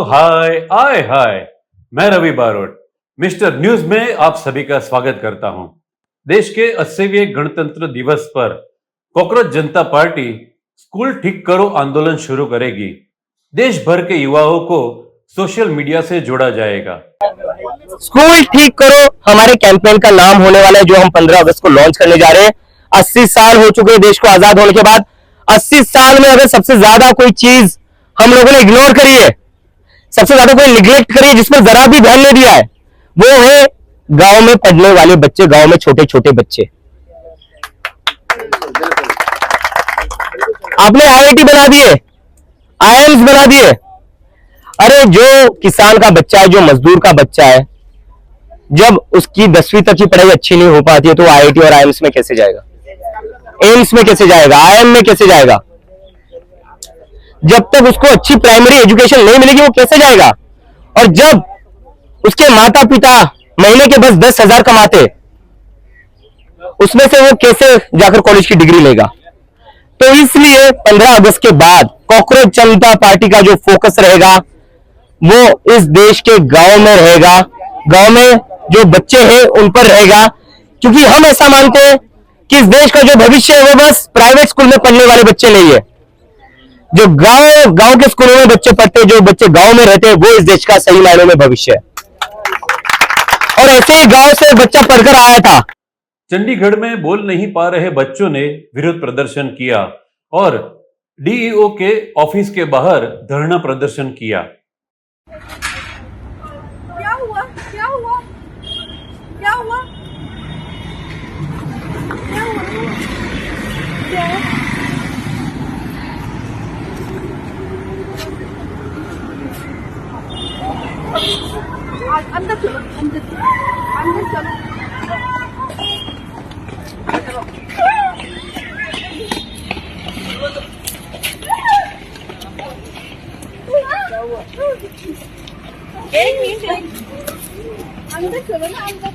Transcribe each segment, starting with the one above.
हाय आय हाय, मैं Ravi Barot mister news में आप सभी का स्वागत करता हूं। देश के 80वें गणतंत्र दिवस पर कॉकरोच जनता पार्टी स्कूल ठीक करो आंदोलन शुरू करेगी। देश भर के युवाओं को सोशल मीडिया से जोड़ा जाएगा। स्कूल ठीक करो हमारे कैंपेन का नाम होने वाला है, जो हम 15 अगस्त को लॉन्च करने जा रहे हैं। 80 साल हो चुके हैं देश को आजाद होने के बाद। 80 साल में अगर सबसे ज्यादा कोई चीज हम लोगों ने इग्नोर करी है, सबसे ज्यादा कोई निग्लेक्ट करी है, जिसमें जरा भी ध्यान नहीं दिया है, वो है गांव में पढ़ने वाले बच्चे, गांव में छोटे छोटे बच्चे। आपने आईआईटी बना दिए, आईआईएम्स बना दिए। अरे जो किसान का बच्चा है, जो मजदूर का बच्चा है, जब उसकी 10वीं तक की पढ़ाई अच्छी नहीं हो पाती है तो आईआईटी और आईएम्स में कैसे जाएगा, एम्स में कैसे जाएगा, आईएम में कैसे जाएगा? जब तक उसको अच्छी प्राइमरी एजुकेशन नहीं मिलेगी वो कैसे जाएगा? और जब उसके माता पिता महीने के बस 10,000 कमाते, उसमें से वो कैसे जाकर कॉलेज की डिग्री लेगा? तो इसलिए 15 अगस्त के बाद कॉकरोच जनता पार्टी का जो फोकस रहेगा वो इस देश के गांव में रहेगा, गांव में जो बच्चे हैं उन पर रहेगा। क्योंकि हम ऐसा मानते हैं कि इस देश का जो भविष्य है वो बस प्राइवेट स्कूल में पढ़ने वाले बच्चे नहीं है। जो गांव के स्कूलों में बच्चे पढ़ते हैं, जो बच्चे गांव में रहते हैं, वो इस देश का सही मायनों में भविष्य है। और ऐसे ही गांव से बच्चा पढ़कर आया था। चंडीगढ़ में बोल नहीं पा रहे बच्चों ने विरोध प्रदर्शन किया और डीईओ के ऑफिस के बाहर धरना प्रदर्शन किया। क्या हुआ? क्या हुआ? क्या हुआ? क्या हुआ? क्या? अंदर चलो, अंदर चलो, अंदर चलो। एक मिनट, अंदर चलो ना, अंदर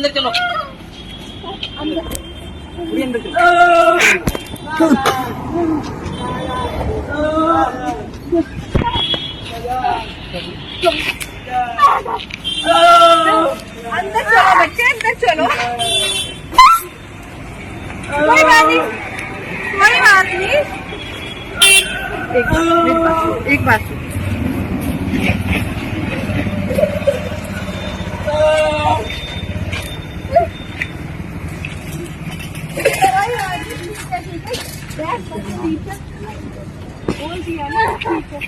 चलो, अंदर बच्चे, अंदर चलो। कोई बात नहीं, कोई बात नहीं। एक बात बोल दिया ना, ठीक है।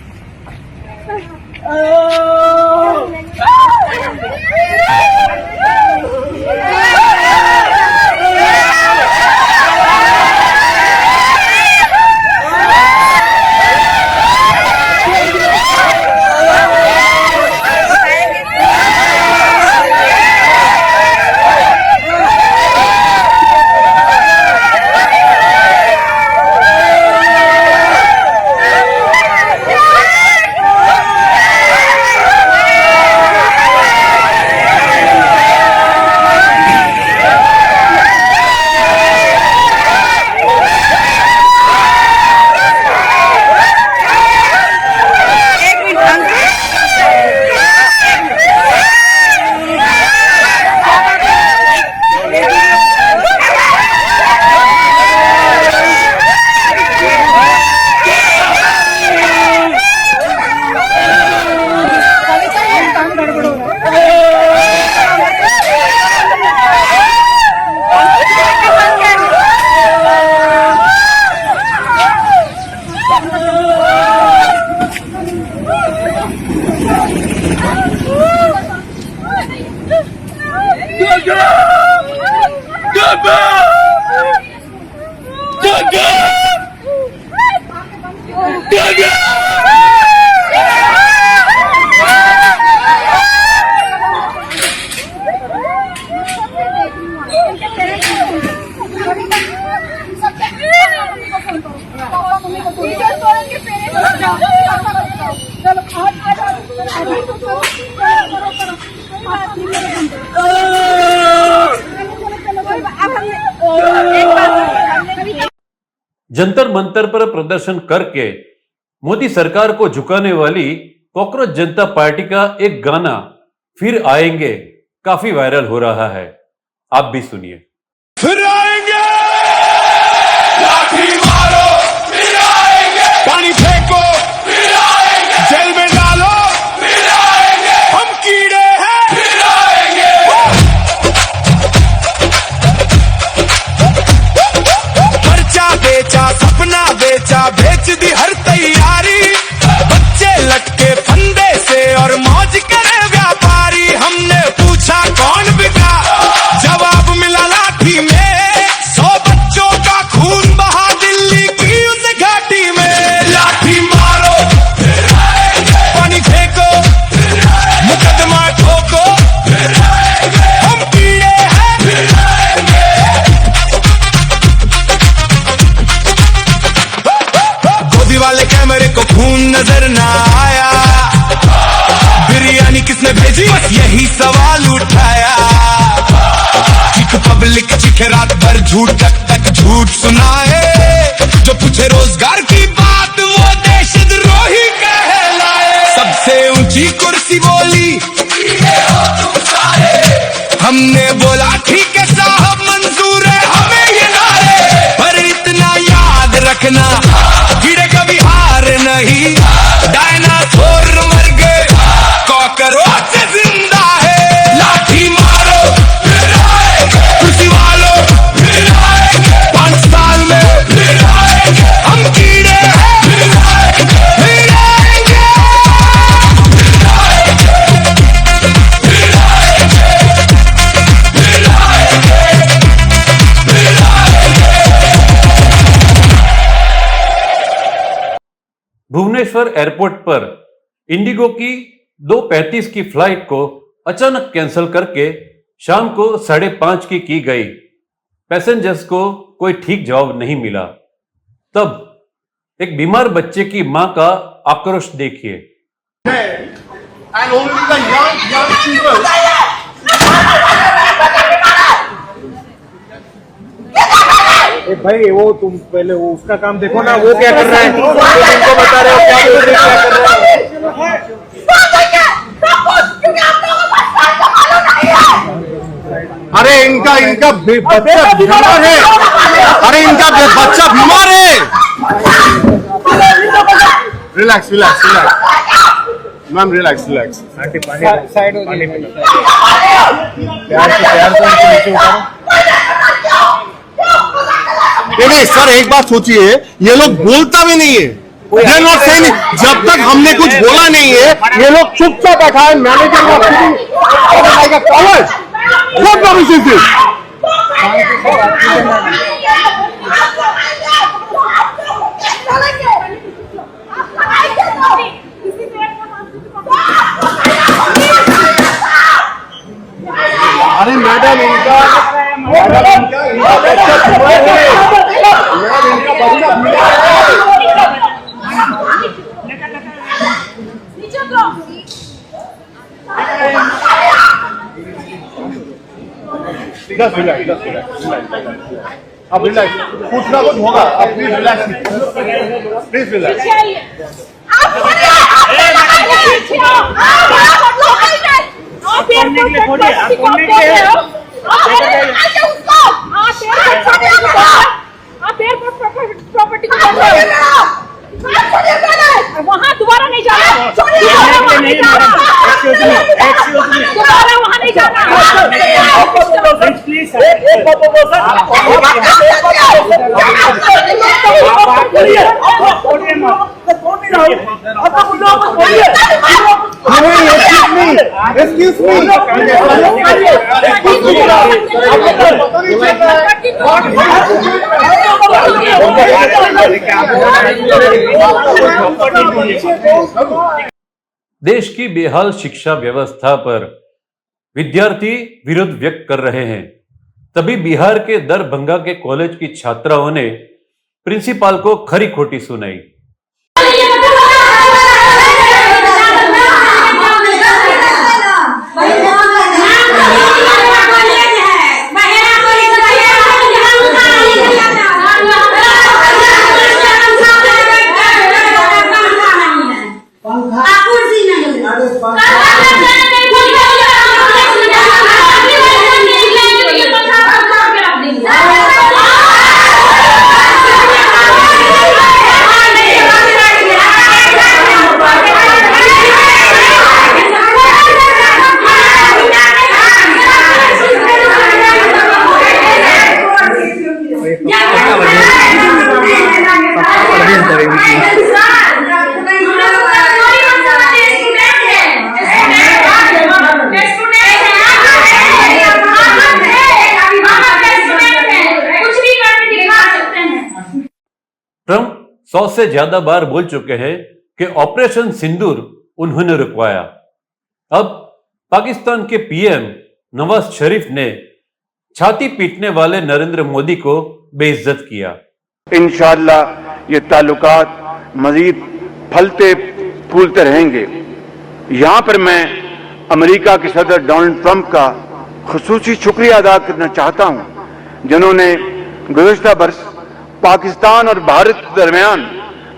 जंतर मंतर पर प्रदर्शन करके मोदी सरकार को झुकाने वाली कॉकरोच जनता पार्टी का एक गाना फिर आएंगे काफी वायरल हो रहा है। आप भी सुनिए। फिर आएंगे, लाठी मारो, फिर आएंगे, पानी फेंको, फिर आएंगे, जेल में डालो, फिर आएंगे, हम कीड़े हैं, फिर आएंगे। पर्चा बेचा, सपना बेचा, बेच दी हर तैयारी, बच्चे लटके फंदे से और मौज करे व्यापारी। हमने पूछा कौन बिका, जवाब मिला लाठी में, 100 बच्चों का खून बहा दिल्ली की उस घाटी में। लाठी मारो, फिर आएंगे, पानी फेंको, फिर आएंगे, मुकदमा ठोको, फिर आएंगे, हम कीड़े हैं, फिर आएंगे। गोदी वाले कैमरे को खून नजर ना आया, बिरयानी किसने भेजी बस यही सवाल उठाया। चिक पब्लिक चिखे रात भर झूठ तक झूठ सुनाए, जो पूछे रोजगार की बात वो देशद्रोही कहलाए। सबसे ऊंची कुर्सी बोली हो तुम सारे, हमने बोला ठीक है साहब मंजूर है हमें ये नारे। पर इतना याद रखना कीड़े कभी हार नहीं, डायनासोर मर गए कॉकरोच जिंदा है। लाठी मारो, फिर आएंगे, कुर्सी वालों, फिर आएंगे, 5 साल में, फिर आएंगे, हम कीड़े हैं, फिर आएंगे, फिर आएंगे, फिर आएंगे, फिर आएंगे, फिर आएंगे, फिर आएंगे। भुवनेश्वर एयरपोर्ट पर इंडिगो की 2:35 की फ्लाइट को अचानक कैंसिल करके शाम को 5:30 की गई। पैसेंजर्स को कोई ठीक जवाब नहीं मिला। तब एक बीमार बच्चे की मां का आक्रोश देखिए। And only the young people. भाई वो तुम पहले वो उसका काम देखो ना, वो क्या कर रहा है, तुमको बता रहे हो क्या कर रहा है। अरे इनका बच्चा बीमार है, अरे इनका बच्चा बीमार है। Relax relax relax ma'am, relax relax. Side हो जाइए, प्यार से नीचे उतारो। नहीं सर, एक बात सोचिए, ये लोग बोलता भी नहीं है, नॉट सेइंग। जब तक हमने कुछ बोला नहीं है ये लोग चुपचाप बैठा है। Manager What rubbish is this? अरे मैडम इनका बच्चा बीमार है, मैडम इनका बच्चा बीमार है। Just relax, just relax, relax. अब रिलैक्स, कुछ ना कुछ होगा, अब प्लीज रिलैक्स, प्लीज रिलैक्स। वहाँ दोबारा नहीं जाना, दोबारा नहीं जाना, दोबारा वहाँ नहीं जाना। Please Excuse me. देश की बेहाल शिक्षा व्यवस्था पर विद्यार्थी विरोध व्यक्त कर रहे हैं। तभी बिहार के दरभंगा के कॉलेज की छात्राओं ने प्रिंसिपल को खरी खोटी सुनाई। 100 से ज्यादा बार बोल चुके हैं कि ऑपरेशन सिंदूर उन्होंने रुकवाया। अब पाकिस्तान के पीएम नवाज शरीफ ने छाती पीटने वाले नरेंद्र मोदी को बेइज्जत किया। इंशाअल्लाह ये ताल्लुकात मजीद फलते फूलते रहेंगे। यहां पर मैं अमेरिका के सदर डोनाल्ड ट्रंप का खुसूसी शुक्रिया अदा करना चाहता हूं, जिन्होंने गुज़िश्ता बरस पाकिस्तान और भारत के दरमियान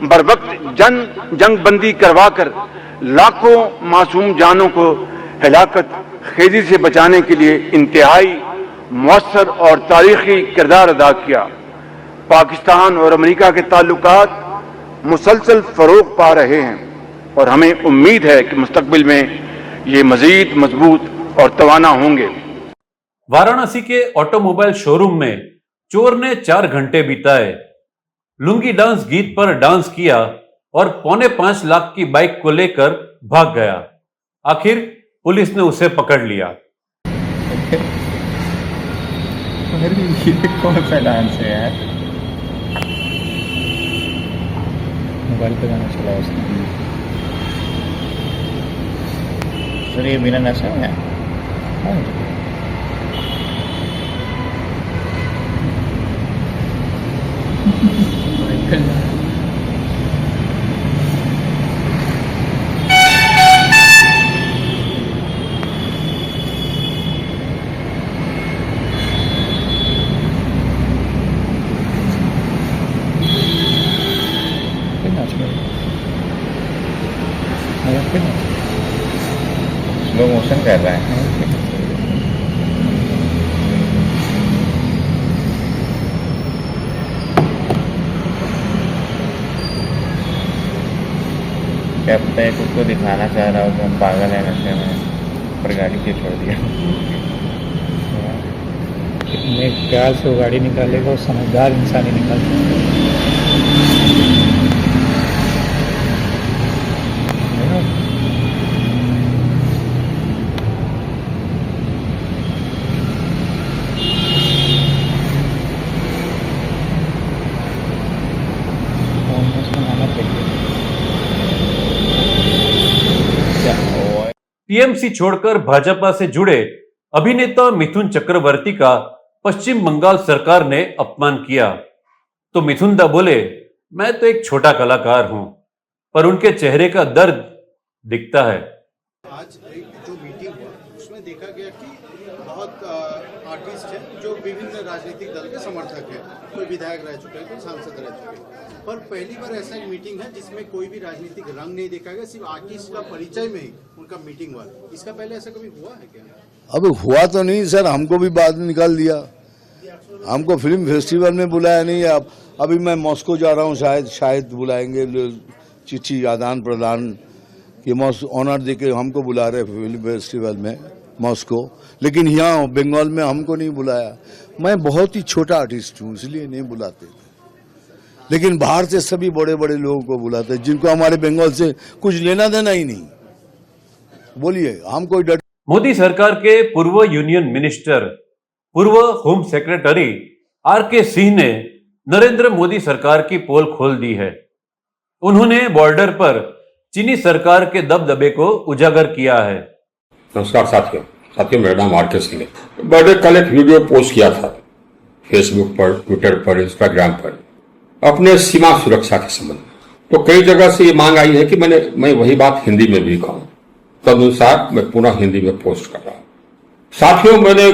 बरवक्त जंगबंदी करवाकर लाखों मासूम जानों को हिलाकत खेजी से बचाने के लिए इंतहाई मौसर और तारीखी किरदार अदा किया। पाकिस्तान और अमेरिका के ताल्लुकात मुसलसल फरोग पा रहे हैं और हमें उम्मीद है कि मुस्तकबिल में ये मजीद मजबूत और तवाना होंगे। वाराणसी के ऑटोमोबाइल शोरूम में चोर ने 4 घंटे बिताए, लुंगी डांस गीत पर डांस किया और 4.25 लाख की बाइक को लेकर भाग गया। आखिर पुलिस ने उसे पकड़ लिया। कौन सा डांस है यार? मोबाइल पे गाना चला उसने। सर ये बिना नशा है? स्लो मोशन कर रहा है। क्या पता है उसको दिखाना चाह रहा हो कि हम पागल है नशे में, पर गाड़ी के छोड़ दिया। कितने प्यार से वो गाड़ी निकालेगा, वो समझदार इंसान ही निकालता। टीएमसी छोड़कर भाजपा से जुड़े अभिनेता मिथुन चक्रवर्ती का पश्चिम बंगाल सरकार ने अपमान किया तो मिथुन दा बोले, मैं तो एक छोटा कलाकार हूं, पर उनके चेहरे का दर्द दिखता है। आज एक जो मीटिंग हुआ उसमें देखा गया कि बहुत आर्टिस्ट हैं जो विभिन्न राजनीतिक दल के समर्थक हैं, कोई विधायक रह चुके हैं, कोई सांसद रह चुके हैं, पर पहली बार ऐसा एक मीटिंग है जिसमें कोई भी राजनीतिक रंग नहीं देखा गया, सिर्फ आर्टिस्ट का परिचय में ही उनका मीटिंग हुआ। इसका पहले ऐसा कभी हुआ है क्या? अब हुआ तो नहीं सर, हमको भी बाद में निकाल दिया, हमको फिल्म फेस्टिवल में बुलाया नहीं। अब अभी मैं मॉस्को जा रहा हूँ, शायद बुलाएंगे, चिट्ठी आदान प्रदान कि ऑनर देके हमको बुला रहे फिल्म फेस्टिवल में मॉस्को, लेकिन यहाँ बंगाल में हमको नहीं बुलाया। मैं बहुत ही छोटा आर्टिस्ट हूँ इसलिए नहीं बुलाते, लेकिन बाहर से सभी बड़े बड़े लोगों को बुलाते हैं जिनको हमारे बंगाल से कुछ लेना देना ही नहीं। बोलिए, हम कोई डर। मोदी सरकार के पूर्व यूनियन मिनिस्टर, पूर्व होम सेक्रेटरी आर.के. सिंह ने नरेंद्र मोदी सरकार की पोल खोल दी है। उन्होंने बॉर्डर पर चीनी सरकार के दबदबे को उजागर किया है। नमस्कार साथियों, मेरा नाम आर.के. सिंह है। मैंने कल एक वीडियो पोस्ट किया था फेसबुक पर, ट्विटर पर, इंस्टाग्राम पर अपने सीमा सुरक्षा के संबंध में। तो कई जगह से ये मांग आई है कि मैं वही बात हिंदी में भी कहूं, तदनुसार मैं पुनः हिंदी में पोस्ट कर रहा हूं। साथियों, मैंने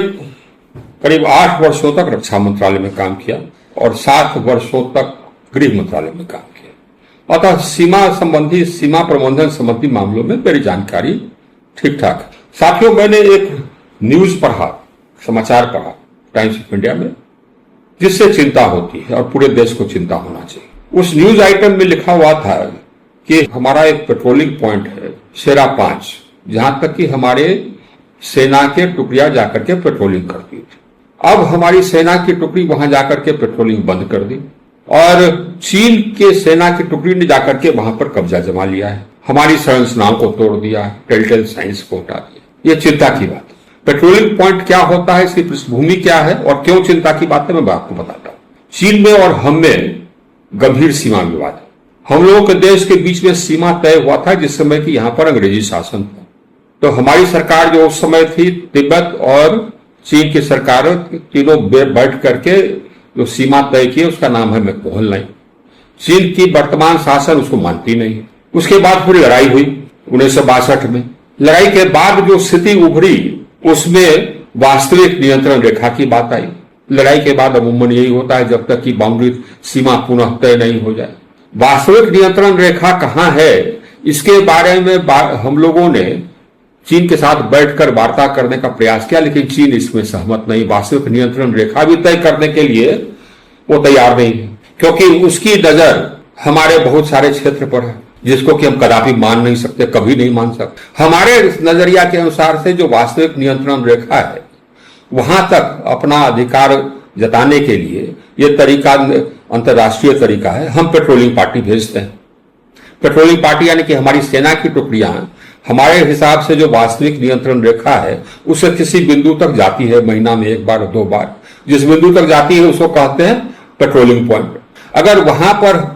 करीब 8 वर्षों तक रक्षा मंत्रालय में काम किया और 7 वर्षों तक गृह मंत्रालय में काम किया, अतः सीमा प्रबंधन संबंधी मामलों में मेरी जानकारी ठीक ठाक है। साथियों, मैंने एक न्यूज पढ़ा, समाचार पढ़ा टाइम्स ऑफ इंडिया में, जिससे चिंता होती है और पूरे देश को चिंता होना चाहिए। उस न्यूज आइटम में लिखा हुआ था कि हमारा एक पेट्रोलिंग पॉइंट है शेरा 5, जहां तक कि हमारे सेना के टुकड़ियां जाकर के पेट्रोलिंग करती थी। अब हमारी सेना की टुकड़ी वहां जाकर के पेट्रोलिंग बंद कर दी और चीन के सेना की टुकड़ी ने जाकर के वहां पर कब्जा जमा लिया है, हमारी संरचनाओं को तोड़ दिया है, टेलटेल साइंस को हटा दिया। ये चिंता की बात है। पेट्रोलिंग पॉइंट क्या होता है, इसकी पृष्ठभूमि क्या है और क्यों चिंता की बात है, मैं आपको बताता हूं। चीन में और हम में गंभीर सीमा विवाद है। हम लोगों के देश के बीच में सीमा तय हुआ था जिस समय की यहाँ पर अंग्रेजी शासन था। तो हमारी सरकार जो उस समय थी, तिब्बत और चीन की सरकार तीनों बैठ करके जो सीमा तय की उसका नाम है मैकमोहन लाइन। चीन की वर्तमान शासन उसको मानती नहीं। उसके बाद फिर लड़ाई हुई 1962 में। लड़ाई के बाद जो स्थिति उभरी उसमें वास्तविक नियंत्रण रेखा की बात आई। लड़ाई के बाद अमूमन यही होता है जब तक कि बाउंड्री सीमा पुनः तय नहीं हो जाए। वास्तविक नियंत्रण रेखा कहां है इसके बारे में हम लोगों ने चीन के साथ बैठकर वार्ता करने का प्रयास किया, लेकिन चीन इसमें सहमत नहीं। वास्तविक नियंत्रण रेखा भी तय करने के लिए वो तैयार नहीं है, क्योंकि उसकी नजर हमारे बहुत सारे क्षेत्र पर है जिसको कि हम कदापि मान नहीं सकते, कभी नहीं मान सकते। हमारे नजरिया के अनुसार से जो वास्तविक नियंत्रण रेखा है वहां तक अपना अधिकार जताने के लिए ये तरीका अंतर्राष्ट्रीय तरीका है। हम पेट्रोलिंग पार्टी भेजते हैं। पेट्रोलिंग पार्टी यानी कि हमारी सेना की टुकड़ियां हमारे हिसाब से जो वास्तविक नियंत्रण रेखा है उससे किसी बिंदु तक जाती है, महीना में एक बार 2 बार। जिस बिंदु तक जाती है उसको कहते हैं पेट्रोलिंग पॉइंट। अगर वहां पर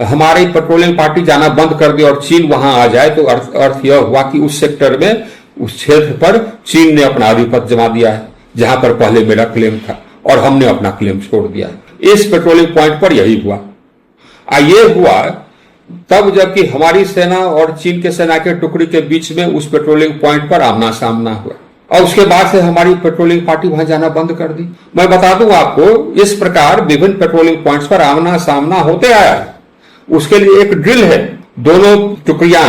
हमारी पेट्रोलिंग पार्टी जाना बंद कर दे और चीन वहां आ जाए तो अर्थ यह हुआ कि उस सेक्टर में, उस क्षेत्र पर चीन ने अपना आधिपत्य जमा दिया है, जहां पर पहले मेरा क्लेम था और हमने अपना क्लेम छोड़ दिया है। इस पेट्रोलिंग पॉइंट पर यही हुआ। ये हुआ तब जबकि हमारी सेना और चीन के सेना के टुकड़ी के बीच में उस पेट्रोलिंग पॉइंट पर आमना सामना हुआ और उसके बाद से हमारी पेट्रोलिंग पार्टी वहां जाना बंद कर दी। मैं बता दूं आपको, इस प्रकार विभिन्न पेट्रोलिंग पॉइंट्स पर आमना सामना होते आया है। उसके लिए एक ड्रिल है, दोनों टुकड़ियां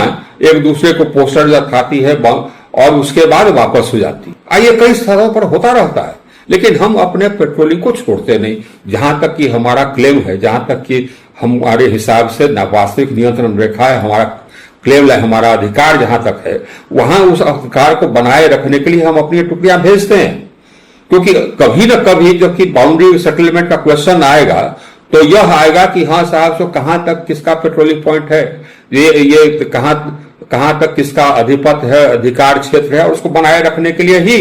एक दूसरे को पोस्टर दिखाती है और उसके बाद वापस हो जाती है। ये कई स्थलों पर होता रहता है, लेकिन हम अपने पेट्रोलिंग को छोड़ते नहीं। जहां तक कि हमारा क्लेम है, जहां तक कि हमारे हिसाब से वास्तविक नियंत्रण रेखा है, हमारा क्लेम है, हमारा अधिकार जहां तक है, वहां उस अधिकार को बनाए रखने के लिए हम अपनी टुकड़ियां भेजते हैं। क्योंकि कभी न कभी जबकि बाउंड्री सेटलमेंट का क्वेश्चन आएगा तो यह आएगा कि हाँ साहब, तो कहां तक किसका पेट्रोलिंग पॉइंट है, ये कहां तक किसका अधिपत्य है, अधिकार क्षेत्र है, और उसको बनाए रखने के लिए ही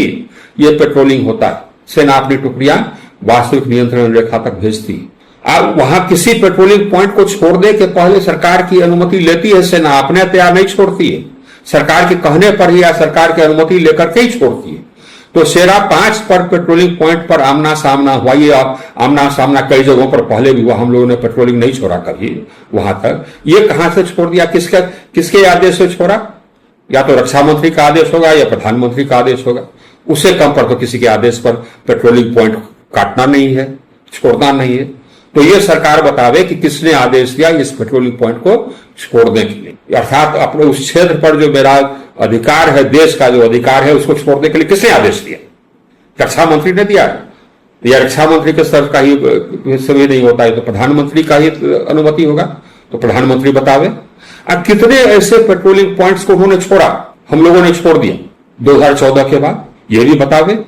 ये पेट्रोलिंग होता है। सेना अपनी टुकड़ियां वास्तविक नियंत्रण रेखा तक भेजती है। वहां किसी पेट्रोलिंग पॉइंट को छोड़ने के पहले सरकार की अनुमति लेती है सेना, अपने तैयार नहीं छोड़ती है। सरकार के कहने पर ही या सरकार की अनुमति लेकर के ही छोड़ती है। तो सेरा 5 पर पेट्रोलिंग पॉइंट पर आमना सामना हुआ। ये आमना सामना कई जगहों पर पहले भी हुआ, हम लोगों ने पेट्रोलिंग नहीं छोड़ा कभी वहां तक। ये कहां से छोड़ दिया, किसके आदेश से छोड़ा? या तो रक्षा मंत्री का आदेश होगा या प्रधानमंत्री का आदेश होगा। उससे कम पर तो किसी के आदेश पर पेट्रोलिंग पॉइंट काटना नहीं है, छोड़ना नहीं है। तो ये सरकार बतावे कि किसने आदेश दिया इस पेट्रोलिंग पॉइंट को छोड़ने के लिए, अर्थात अपने उस क्षेत्र पर जो मेरा अधिकार है, देश का जो अधिकार है, उसको छोड़ने के लिए किसने आदेश दिया? रक्षा मंत्री ने दिया या रक्षा मंत्री के स्तर का ही सभी नहीं होता है तो प्रधानमंत्री का ही अनुमति होगा, तो प्रधानमंत्री बतावे। अब कितने ऐसे पेट्रोलिंग पॉइंट्स को उन्होंने छोड़ा, हम लोगों ने छोड़ दिया 2014 के बाद, ये भी बतावे।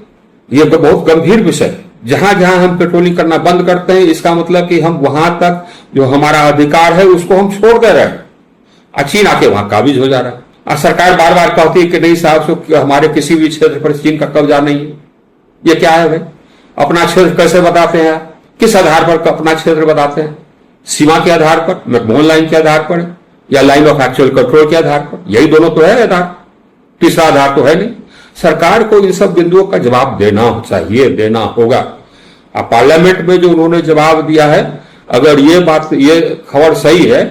ये तो बहुत गंभीर विषय है। जहां जहां हम पेट्रोलिंग करना बंद करते हैं इसका मतलब कि हम वहां तक जो हमारा अधिकार है उसको हम छोड़ दे रहे हैं। चीन आके वहां काबिज हो जा रहा है। सरकार बार बार कहती है कि नहीं साहब, हमारे किसी भी क्षेत्र पर चीन का कब्जा नहीं है। ये क्या है भाई? अपना क्षेत्र कैसे बताते हैं? किस आधार पर अपना क्षेत्र बताते हैं? सीमा के आधार पर, मैकमोहन लाइन के आधार पर, या लाइन ऑफ एक्चुअल कंट्रोल के आधार पर? यही दोनों तो है आधार, तीसरा आधार तो है नहीं। सरकार को इन सब बिंदुओं का जवाब देना चाहिए, देना होगा। अब पार्लियामेंट में जो उन्होंने जवाब दिया है, अगर ये बात, ये खबर सही है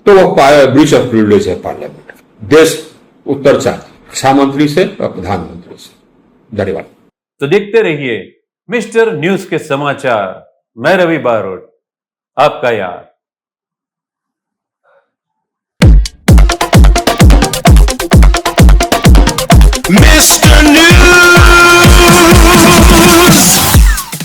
तो वो ब्रीच ऑफ प्रिविलेज है। पार्लियामेंट देश उत्तर चाहती रक्षा मंत्री से और प्रधानमंत्री से। धन्यवाद। तो देखते रहिए मिस्टर न्यूज के समाचार। मैं रवि बारोट, आपका यार। मिस्टर